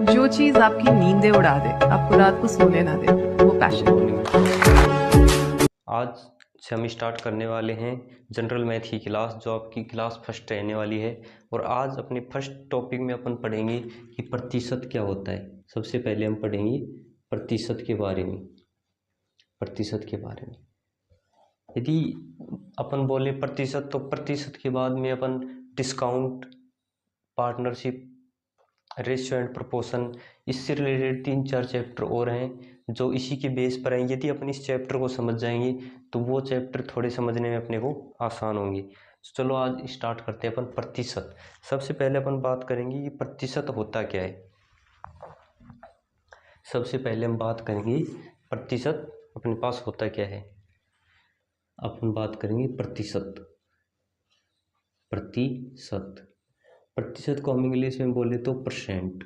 जो चीज आपकी नींदें उड़ा दे, आपको रात को सोने ना दे, वो पैशन। आज से हम स्टार्ट करने वाले हैं जनरल मैथ की क्लास, जो आपकी क्लास फर्स्ट रहने वाली है। और आज अपने फर्स्ट टॉपिक में अपन पढ़ेंगे कि प्रतिशत क्या होता है। सबसे पहले हम पढ़ेंगे प्रतिशत के बारे में। प्रतिशत के बारे में यदि अपन बोले प्रतिशत, तो प्रतिशत के बाद में अपन discount, partnership, ratio and proportion, इससे रिलेटेड 3-4 चैप्टर और हैं जो इसी के बेस पर हैं। यदि अपन इस चैप्टर को समझ जाएंगे तो वो चैप्टर थोड़े समझने में अपने को आसान होंगे। चलो आज स्टार्ट करते हैं अपन प्रतिशत। सबसे पहले अपन बात करेंगे कि प्रतिशत होता क्या है। सबसे पहले हम बात करेंगे प्रतिशत अपने पास होता क्या है। अपन बात करेंगे प्रतिशत। प्रतिशत प्रतिशत को हम इंग्लिश में बोले तो परसेंट।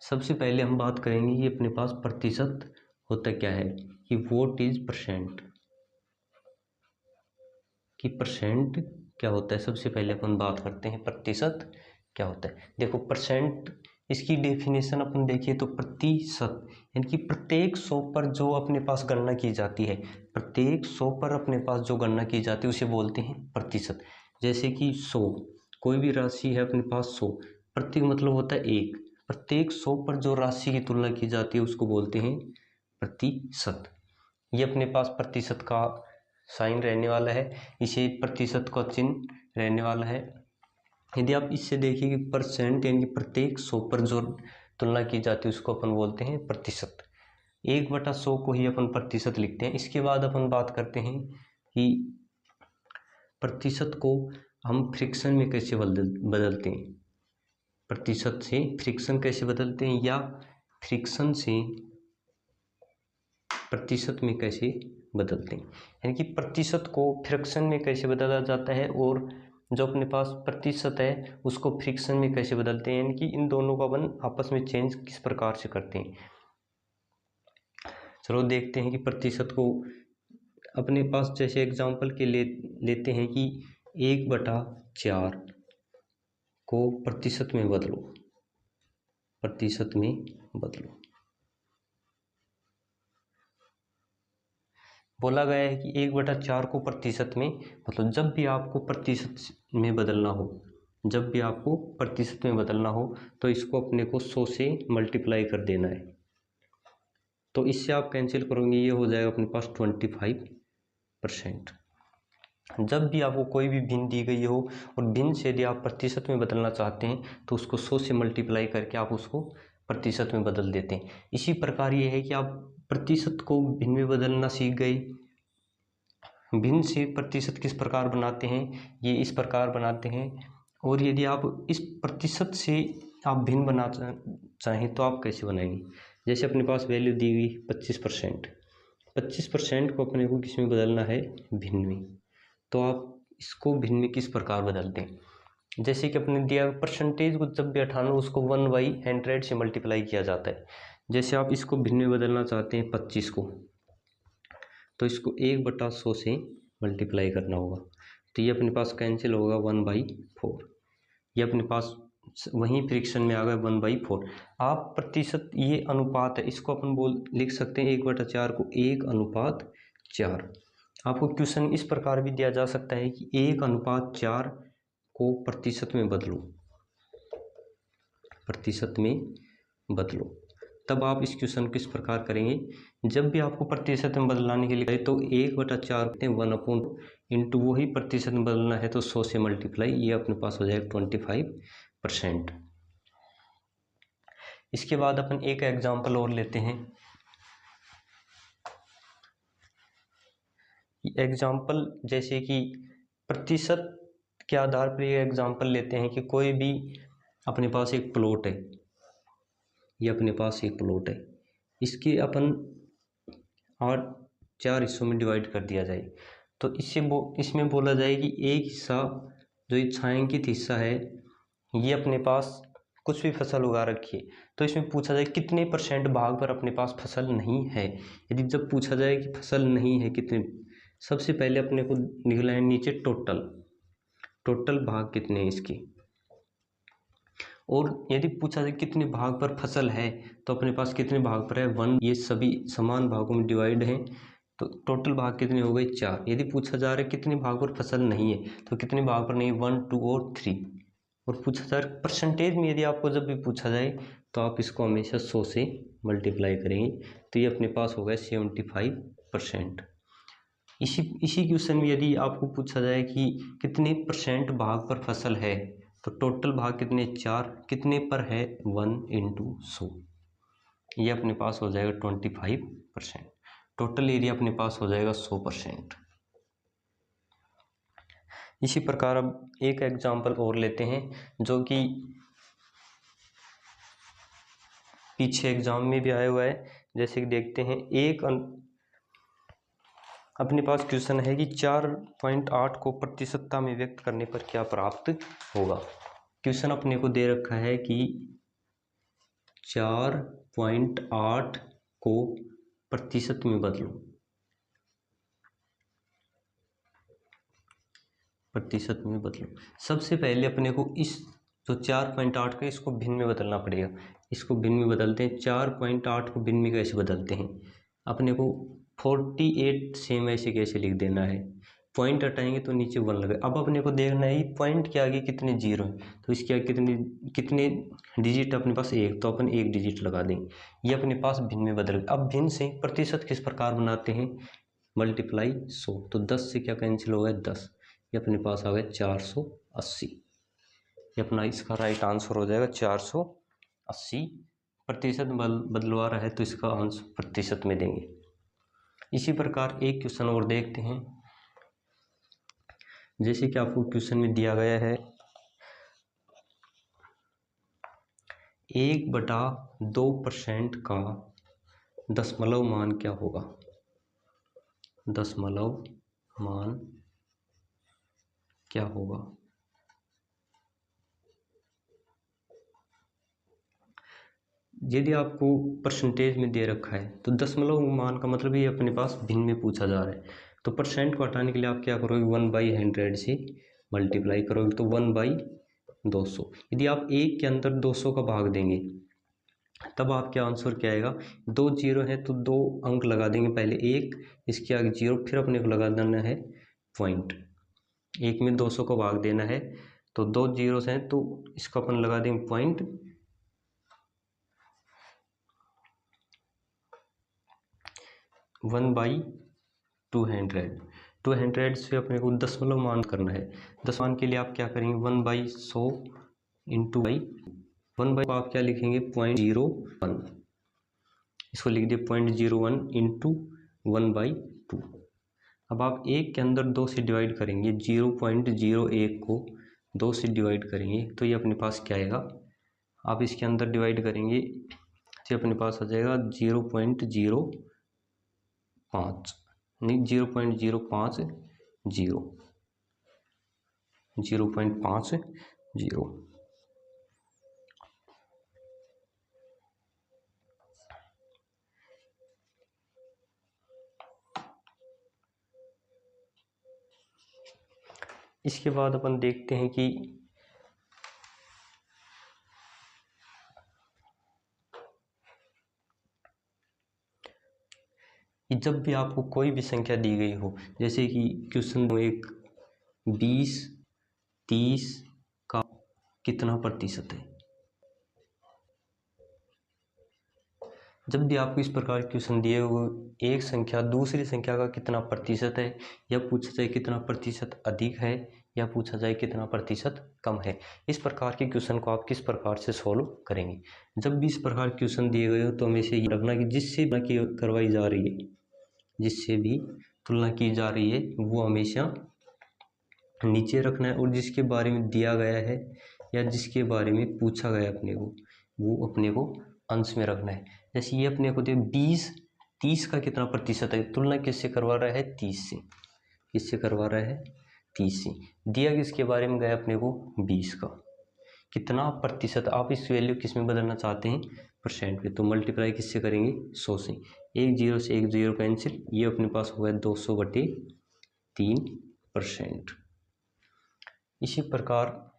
सबसे पहले हम बात करेंगे कि अपने पास प्रतिशत होता क्या है, कि व्हाट इज परसेंट, कि परसेंट क्या होता है। सबसे पहले अपन बात करते हैं प्रतिशत क्या होता है। देखो परसेंट, इसकी डेफिनेशन अपन देखिए तो प्रतिशत यानी कि प्रत्येक 100 पर जो अपने पास गणना की जाती है, प्रत्येक 100 पर अपने पास जो गणना की जाती है उसे बोलते हैं प्रतिशत। जैसे कि 100, कोई भी राशि है अपने पास 100, प्रत्येक मतलब होता है एक, प्रत्येक 100 पर जो राशि की तुलना की जाती है उसको बोलते हैं प्रतिशत। ये अपने पास प्रतिशत का साइन रहने वाला है, इसे प्रतिशत का चिन्ह रहने वाला है। यदि आप इससे देखिए कि परसेंट यानी कि प्रत्येक 100 पर जो तुलना की जाती है उसको अपन बोलते हैं प्रतिशत। 1/100 को ही अपन प्रतिशत लिखते हैं। इसके बाद अपन बात करते हैं कि प्रतिशत को हम फ्रिक्शन में कैसे बदलते हैं। प्रतिशत से फ्रिक्शन कैसे बदलते हैं, या फ्रिक्शन से प्रतिशत में कैसे बदलते हैं, यानी कि प्रतिशत को फ्रिक्शन में कैसे बदला जाता है और जो अपने पास प्रतिशत है उसको फ्रिक्शन में कैसे बदलते हैं, यानी कि इन दोनों का अपन आपस में चेंज किस प्रकार से करते हैं। चलो देखते हैं कि प्रतिशत को अपने पास जैसे एग्जांपल के लेते हैं कि 1/4 को प्रतिशत में बदलो, प्रतिशत में बदलो। बोला गया है कि 1/4 को प्रतिशत में, मतलब जब भी आपको प्रतिशत में बदलना हो, जब भी आपको प्रतिशत में बदलना हो तो इसको अपने को 100 से मल्टीप्लाई कर देना है। तो इससे आप कैंसिल करोगे, ये हो जाएगा अपने पास 25%। जब भी आपको कोई भी भिन्न दी गई हो और भिन्न से यदि आप प्रतिशत में बदलना चाहते हैं तो उसको 100 से मल्टीप्लाई करके आप उसको प्रतिशत में बदल देते हैं। इसी प्रकार ये है कि आप प्रतिशत को भिन्न में बदलना सीख गए। भिन्न से प्रतिशत किस प्रकार बनाते हैं, ये इस प्रकार बनाते हैं। और यदि आप इस प्रतिशत से आप भिन्न बनाना चाहें तो आप कैसे बनाएंगे। जैसे अपने पास वैल्यू दी गई 25%, 25% को अपने को किस में बदलना है, भिन्न में। तो आप इसको भिन्न में किस प्रकार बदलते हैं। जैसे कि अपने दिया परसेंटेज को जब भी 98 उसको 1/100 से मल्टीप्लाई किया जाता है। जैसे आप इसको भिन्न में बदलना चाहते हैं 25 को, तो इसको 1/100 से मल्टीप्लाई करना होगा। तो ये अपने पास कैंसिल होगा 1/4। ये अपने पास वहीं फ्रिक्शन में आ गया 1/4। आप प्रतिशत, ये अनुपात है, इसको अपन लिख सकते हैं 1/4 को 1:4। आपको क्वेश्चन इस प्रकार भी दिया जा सकता है कि 1:4 को प्रतिशत में बदलो, प्रतिशत में बदलो। तब आप इस क्वेश्चन को इस प्रकार करेंगे, जब भी आपको प्रतिशत में बदलाने के लिए तो 1/4 1 इंटू वही प्रतिशत में बदलना है तो 100 से मल्टीप्लाई, ये अपने पास हो जाएगा 25%। इसके बाद अपन एक एग्जांपल और लेते हैं। एग्जांपल जैसे कि प्रतिशत के आधार पर ये एग्जांपल लेते हैं कि कोई भी अपने पास एक प्लॉट है, ये अपने पास एक प्लॉट है, इसके अपन 4 हिस्सों में डिवाइड कर दिया जाए। तो इसमें बोला जाए कि एक हिस्सा जो ये छायांकित हिस्सा है, ये अपने पास कुछ भी फसल उगा रखी है, तो इसमें पूछा जाए कितने % भाग पर अपने पास फसल नहीं है। यदि जब पूछा जाए कि फसल नहीं है कितने, सबसे पहले अपने को निकला है नीचे टोटल भाग कितने हैं इसके। और यदि पूछा जाए कितने भाग पर फसल है तो अपने पास कितने भाग पर है 1, ये सभी समान भागों में डिवाइड हैं तो टोटल भाग कितने हो गए 4। यदि पूछा जा रहा है कितने भाग पर फसल नहीं है तो कितने भाग पर नहीं, 1, 2 और 3। और पूछा जा रहा है परसेंटेज में, यदि आपको जब भी पूछा जाए तो आप इसको हमेशा 100 से मल्टीप्लाई करेंगे तो ये अपने पास हो गया 75%। इसी क्वेश्चन में यदि आपको पूछा जाए कि कितने परसेंट भाग पर फसल है तो टोटल भाग कितने 4, कितने पर है 1 × 100, ये अपने पास हो जाएगा 25%। टोटल एरिया अपने पास हो जाएगा 100%। इसी प्रकार अब एक एग्जाम्पल और लेते हैं जो कि पीछे एग्जाम में भी आया हुआ है। जैसे कि देखते हैं, अपने पास क्वेश्चन है कि 4.8 को प्रतिशतता में व्यक्त करने पर क्या प्राप्त होगा। क्वेश्चन अपने को दे रखा है कि 4.8 को प्रतिशत में बदलो, प्रतिशत में बदलो। सबसे पहले अपने को इस जो 4.8 का इसको भिन्न में बदलना पड़ेगा। इसको भिन्न में बदलते हैं। 4.8 को भिन्न में कैसे बदलते हैं, अपने को 48 सेम ऐसे कैसे लिख देना है, पॉइंट हटाएंगे तो नीचे 1 लगे। अब अपने को देखना है पॉइंट के आगे कितने जीरो हैं तो इसके आगे कितने डिजिट अपने पास 1, तो अपन 1 डिजिट लगा देंगे। ये अपने पास भिन्न में बदल गए। अब भिन्न से प्रतिशत किस प्रकार बनाते हैं, मल्टीप्लाई 100, तो 10 से क्या कैंसिल हो गया 10, ये अपने पास आ गया 480। ये अपना इसका राइट आंसर हो जाएगा 480। प्रतिशत बदलवा रहा है तो इसका आंसर प्रतिशत में देंगे। इसी प्रकार एक क्वेश्चन और देखते हैं। जैसे कि आपको क्वेश्चन में दिया गया है 1/2% का दशमलव मान क्या होगा। दशमलव मान क्या होगा। यदि आपको परसेंटेज में दे रखा है तो दशमलव मान का मतलब ये अपने पास भिन्न में पूछा जा रहा है, तो परसेंट को हटाने के लिए आप क्या करोगे, 1/100 से मल्टीप्लाई करोगे तो 1/200। यदि आप 1 के अंदर 200 का भाग देंगे तब आपके आंसर क्या आएगा, 2 जीरो है तो 2 अंक लगा देंगे, पहले 1, इसके आगे 0, फिर अपने को लगा देना है पॉइंट। 1 में 200 को भाग देना है तो 2 जीरो हैं तो इसको अपन लगा देंगे पॉइंट। 1/200 से अपने को दशमलव मान करना है। दशमान के लिए आप क्या करेंगे, 1/100 इंटू 1/, आप क्या लिखेंगे 0.01, इसको लिख दिए 0.01 इंटू 1/2। अब आप 1 के अंदर 2 से डिवाइड करेंगे, 0.01 को 2 से डिवाइड करेंगे तो ये अपने पास क्या आएगा, आप इसके अंदर डिवाइड करेंगे तो अपने पास आ जाएगा 0.05 नहीं 0.050 0.50। इसके बाद अपन देखते हैं कि जब भी आपको कोई भी संख्या दी गई हो, जैसे कि क्वेश्चन 1 20 30 का कितना प्रतिशत है। जब भी आपको इस प्रकार क्वेश्चन दिए हुए एक संख्या दूसरी संख्या का कितना प्रतिशत है, या पूछा जाए कितना प्रतिशत अधिक है, या पूछा जाए कितना प्रतिशत कम है, इस प्रकार के क्वेश्चन को आप किस प्रकार से सॉल्व करेंगे। जब भी इस प्रकार क्वेश्चन दिए गए हो तो हमेशा ये रखना कि जिससे भी करवाई जा रही है, जिससे भी तुलना की जा रही है वो हमेशा नीचे रखना है, और जिसके बारे में दिया गया है या जिसके बारे में पूछा गया अपने को वो अपने को अंश में रखना है। जैसे ये अपने को दे 20-30 का कितना प्रतिशत है, तुलना किससे करवा रहा है 30 से, किससे करवा रहा है 30 से। दिया किसके बारे में गया अपने को 20 का, कितना प्रतिशत, आप इस वैल्यू किस में बदलना चाहते हैं परसेंट में, तो मल्टीप्लाई किससे करेंगे 100 से। 1 जीरो से 1 जीरो कैंसिल, ये अपने पास हुआ है 200/3%। इसी प्रकार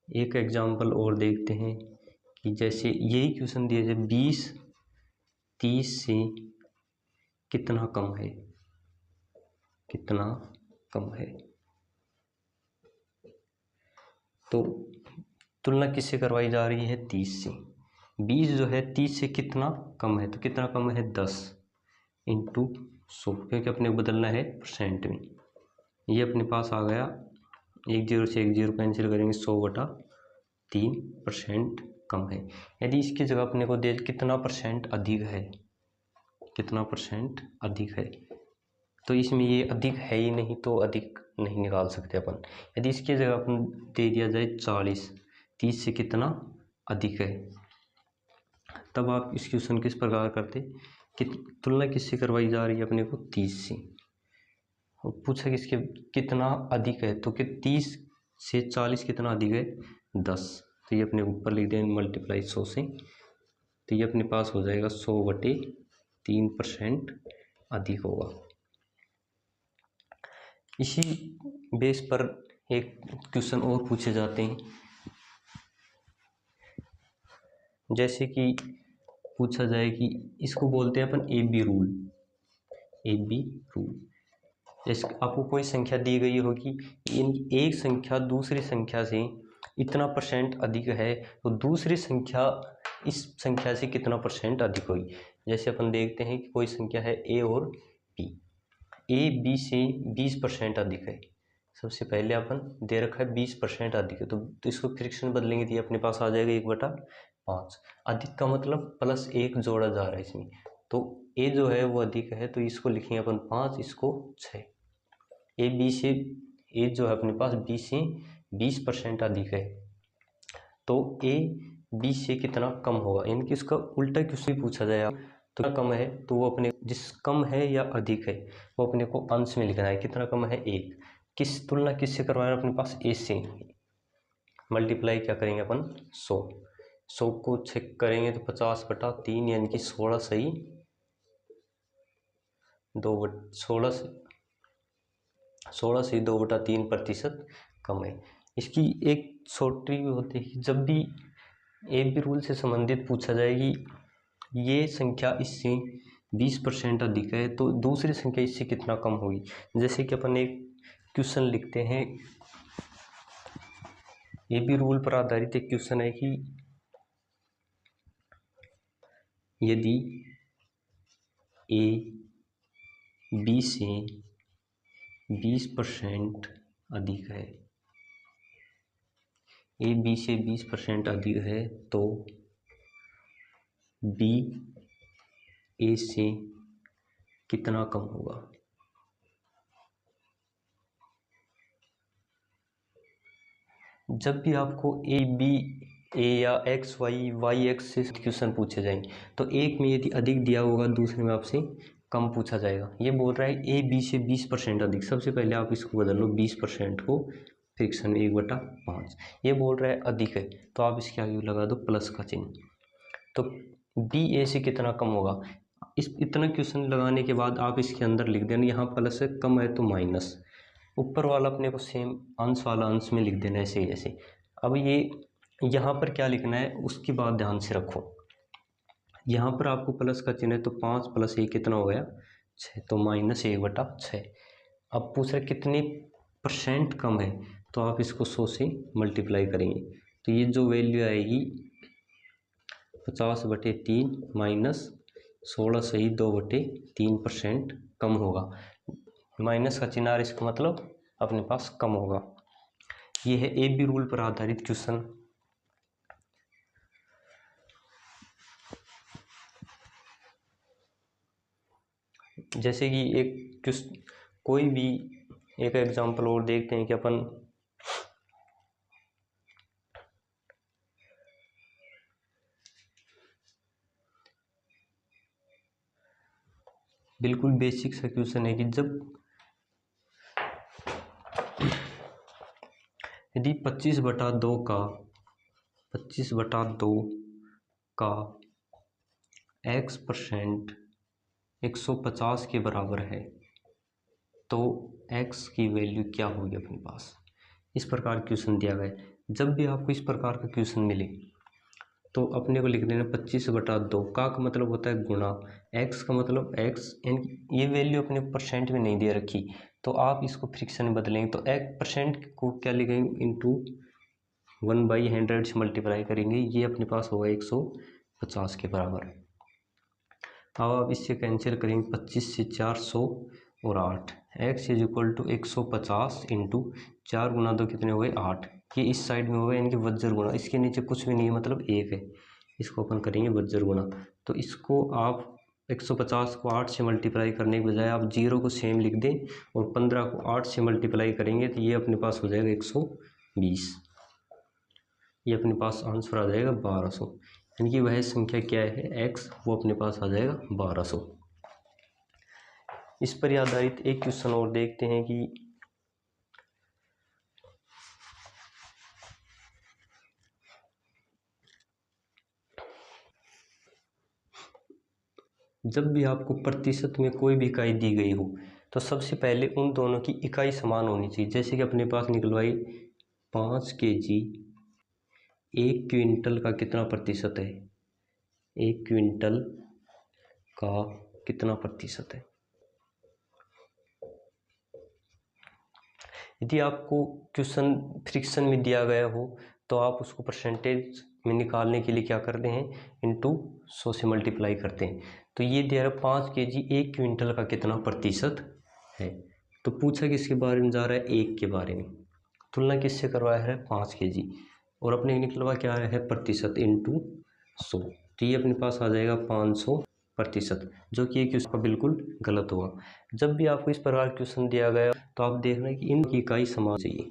एक एग्जाम्पल और देखते हैं कि जैसे यही क्वेश्चन दिया जाए 20 30 से कितना कम है, कितना कम है। तो तुलना किससे करवाई जा रही है, 30 से। 20 जो है 30 से कितना कम है, तो कितना कम है, 10 इंटू 100, क्योंकि अपने को बदलना है परसेंट में। ये अपने पास आ गया, 1 0 से 1 0 कैंसिल करेंगे, 100/3% कम है। यदि इसकी जगह अपने को दे कितना परसेंट अधिक है, कितना परसेंट अधिक है, तो इसमें ये अधिक है ही नहीं, तो अधिक नहीं निकाल सकते अपन। यदि इसकी जगह अपन दे दिया जाए 40, 30 से कितना अधिक है, तब आप इस क्वेश्चन किस प्रकार करते कि तुलना किससे करवाई जा रही है अपने को, 30 से। और पूछा किसके कितना अधिक है, तो कि 30 से 40 कितना अधिक है, 10। तो ये अपने ऊपर लिख दें मल्टीप्लाई 100 से, तो ये अपने पास हो जाएगा 100/3% अधिक होगा। इसी बेस पर एक क्वेश्चन और पूछे जाते हैं, जैसे कि पूछा जाए कि इसको बोलते हैं अपन AB रूल। AB रूल, जैसे आपको कोई संख्या दी गई होगी, इन एक संख्या दूसरी संख्या से इतना परसेंट अधिक है, तो दूसरी संख्या इस संख्या से कितना परसेंट अधिक होगी। जैसे अपन देखते हैं कि कोई संख्या है A और B, A B से 20% अधिक है। सबसे पहले अपन दे रखा है 20% अधिक है, तो इसको फ्रैक्शन बदलेंगे तो ये अपने पास आ जाएगा 1/5। अधिक का मतलब +1 जोड़ा जा रहा है इसमें, तो A जो है वो अधिक है, तो इसको लिखेंगे अपन 5, इसको 6। A जो है अपने पास B से 20% अधिक है, तो A B से कितना कम होगा, यानी कि इसका उल्टा क्वेश्चन पूछा जाए तो कितना कम है, तो वो अपने जिस कम है या अधिक है वो अपने को अंश में लिखना है। कितना कम है, 1। किस तुलना किससे करवाना है अपने पास, A से। मल्टीप्लाई क्या करेंगे अपन, 100 को चेक करेंगे तो 50/3, यानी कि 16 सही 2/3% कम है। इसकी एक छोटी होती है, जब भी AB रूल से संबंधित पूछा जाएगी ये संख्या इससे 20% अधिक है, तो दूसरी संख्या इससे कितना कम होगी। जैसे कि अपन एक क्वेश्चन लिखते हैं, AB रूल पर आधारित एक क्वेश्चन है कि यदि A B से 20% अधिक है, A B से 20% अधिक है, तो B A से कितना कम होगा। जब भी आपको A या Y X से क्वेश्चन पूछे जाएंगे, तो एक में यदि अधिक दिया होगा, दूसरे में आपसे कम पूछा जाएगा। ये बोल रहा है A B से 20% अधिक, सबसे पहले आप इसको बदल लो 20% को फ्रैक्शन में 1/5। ये बोल रहा है अधिक है, तो आप इसके आगे लगा दो प्लस का चिन्ह, तो B A से कितना कम होगा। इतना क्वेश्चन लगाने के बाद आप इसके अंदर लिख देना, यहाँ प्लस है, कम है तो माइनस, ऊपर वाला अपने को सेम अंश वाला अंश में लिख देना, ऐसे ही ऐसे। अब ये यहाँ पर क्या लिखना है उसकी बात ध्यान से रखो। यहाँ पर आपको प्लस का चिन्ह है, तो 5 + 1 कितना हो गया, 6, तो -1/6। अब पूछ रहे कितने परसेंट कम है, तो आप इसको 100 से मल्टीप्लाई करेंगे, तो ये जो वैल्यू आएगी 50/3 माइनस 16 सही 2/3% कम होगा। माइनस का चिन्ह, इसका मतलब अपने पास कम होगा। ये है AB रूल पर आधारित क्वेश्चन। जैसे कि एक कोई भी एक एग्जांपल और देखते हैं कि अपन बिल्कुल बेसिक सा क्वेश्चन है कि जब यदि 25/2 का x% 150 के बराबर है, तो x की वैल्यू क्या होगी अपने पास। इस प्रकार क्वेश्चन दिया गया है। जब भी आपको इस प्रकार का क्वेश्चन मिले तो अपने को लिख देना 25/2। का मतलब होता है गुणा, x का मतलब x, ये वैल्यू अपने परसेंट में नहीं दे रखी तो आप इसको फ्रिक्शन में बदलेंगे तो एक परसेंट को क्या लिखेंगे इंटू 1/100 से मल्टीप्लाई करेंगे, ये अपने पास होगा 150 के बराबर। अब आप इससे कैंसिल करेंगे 25 से 400 और 8, x is equal to 150 into 4 गुना 2 कितने हो गए 8। ये इस साइड में होगा यानी कि वज्र गुना, इसके नीचे कुछ भी नहीं है मतलब 1 है, इसको अपन करेंगे वज्र गुना। तो इसको आप 150 को 8 से मल्टीप्लाई करने के बजाय आप 0 को सेम लिख दें और 15 को 8 से मल्टीप्लाई करेंगे तो ये अपने पास हो जाएगा 120। ये अपने पास आंसर आ जाएगा 1200, यानी कि वह संख्या क्या है x, वो अपने पास आ जाएगा 1200। इस पर आधारित एक क्वेश्चन और देखते हैं कि जब भी आपको प्रतिशत में कोई भी इकाई दी गई हो तो सबसे पहले उन दोनों की इकाई समान होनी चाहिए। जैसे कि अपने पास निकलवाई 5 kg 1 क्विंटल का कितना प्रतिशत है, 1 क्विंटल का कितना प्रतिशत है। यदि आपको क्वेश्चन फ्रिक्शन में दिया गया हो तो आप उसको परसेंटेज में निकालने के लिए क्या करते हैं, इंटू 100 से मल्टीप्लाई करते हैं। तो ये दे रहा है 5 kg 1 क्विंटल का कितना प्रतिशत है। तो पूछा किसके बारे में जा रहा है, 1 के बारे में। तुलना किससे करवाया है, 5 kg, और अपने निकलवा क्या है प्रतिशत इंटू 100। तो ये अपने पास आ जाएगा 500%, जो कि ये क्वेश्चन बिल्कुल गलत होगा। जब भी आपको इस प्रकार क्वेश्चन दिया गया तो आप देखना कि इनकी इकाई समान चाहिए,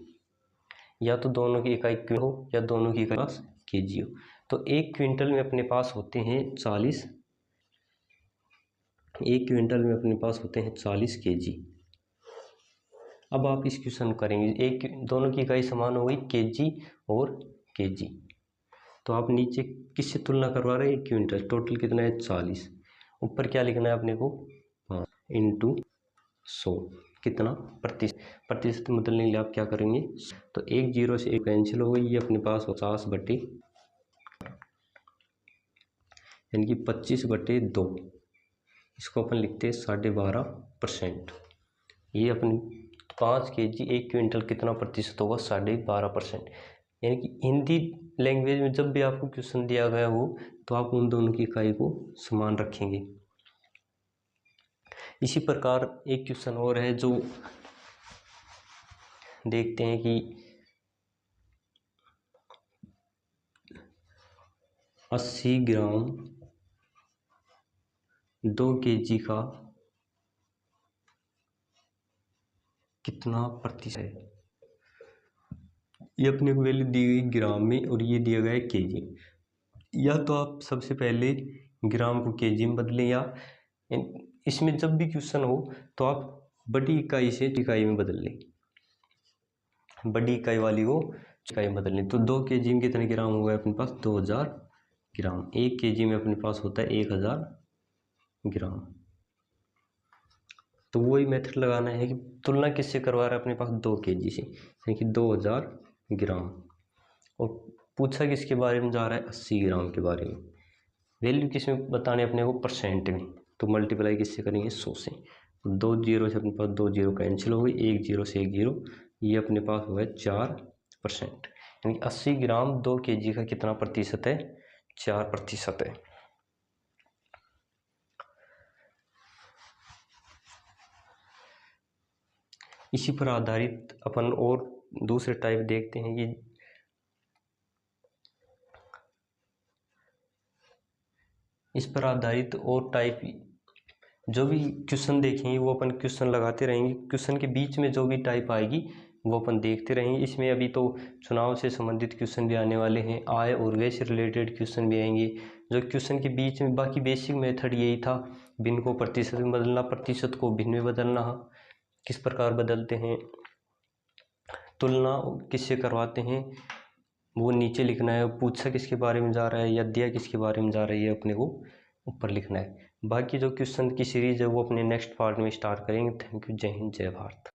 या तो दोनों की इकाई क्विंटल हो या दोनों की इकाई पास केजी हो। तो 1 क्विंटल में अपने पास होते हैं 40, 1 क्विंटल में अपने पास होते हैं 40 kg। अब आप इस क्वेश्चन करेंगे, एक दोनों की इकाई समान हो गई केजी और केजी, तो आप नीचे किससे तुलना करवा रहे हैं, 1 क्विंटल, टोटल कितना है 40, ऊपर क्या लिखना है अपने को 5 इंटू 100 कितना प्रतिशत बदलने के लिए आप क्या करेंगे, तो 1 0 से 1 कैंसिल हो गई, ये अपने पास 50/, यानी कि 25/2, इसको अपन लिखते हैं 12.5%। ये अपनी 5 kg 1 क्विंटल कितना प्रतिशत होगा, 12.5%। यानी कि हिंदी लैंग्वेज में जब भी आपको क्वेश्चन दिया गया हो तो आप उन दोनों की इकाई को समान रखेंगे। इसी प्रकार एक क्वेश्चन और है जो देखते हैं कि 80 ग्राम 2 kg का कितना प्रतिशत है। ये अपने को वैल्यू दी गई ग्राम में और ये दिया गया है केजी। या तो आप सबसे पहले ग्राम को केजी में बदलें, या इसमें जब भी क्वेश्चन हो तो आप बड़ी इकाई से इकाई में बदल लें, बड़ी इकाई वाली को इकाई में बदल लें। तो 2 kg में कितने ग्राम हो गए अपने पास, 2000 ग्राम। 1 kg में अपने पास होता है 1000 ग्राम। तो वही मेथड लगाना है कि तुलना किससे करवा रहा है अपने पास, 2 kg से, यानी कि 2000 ग्राम, और पूछा किसके बारे में जा रहा है, 80 ग्राम के बारे में। वैल्यू किस में बताने अपने को, परसेंट में, तो मल्टीप्लाई किससे करेंगे, 100 से। 2 0 से अपने पास 2 0 कैंसिल हो गई, 1 0 से 1 0, ये अपने पास हो गया 4%, यानी 80 ग्राम 2 kg का कितना प्रतिशत है, 4% है। इसी पर आधारित अपन और दूसरे टाइप देखते हैं कि इस पर आधारित और टाइप जो भी क्वेश्चन देखेंगे वो अपन क्वेश्चन लगाते रहेंगे। क्वेश्चन के बीच में जो भी टाइप आएगी वो अपन देखते रहेंगे। इसमें अभी तो चुनाव से संबंधित क्वेश्चन भी आने वाले हैं, आय और व्यय से रिलेटेड क्वेश्चन भी आएंगे। जो क्वेश्चन के बीच में बाकी बेसिक मेथड यही था, भिन्न को प्रतिशत में बदलना, प्रतिशत को भिन्न में बदलना, किस प्रकार बदलते हैं, तुलना किससे करवाते हैं वो नीचे लिखना है, पूछा किसके बारे में जा रहा है या दिया किसके बारे में जा रही है अपने को ऊपर लिखना है। बाकी जो क्वेश्चन की सीरीज है वो अपने नेक्स्ट पार्ट में स्टार्ट करेंगे। थैंक यू, जय हिंद, जय भारत।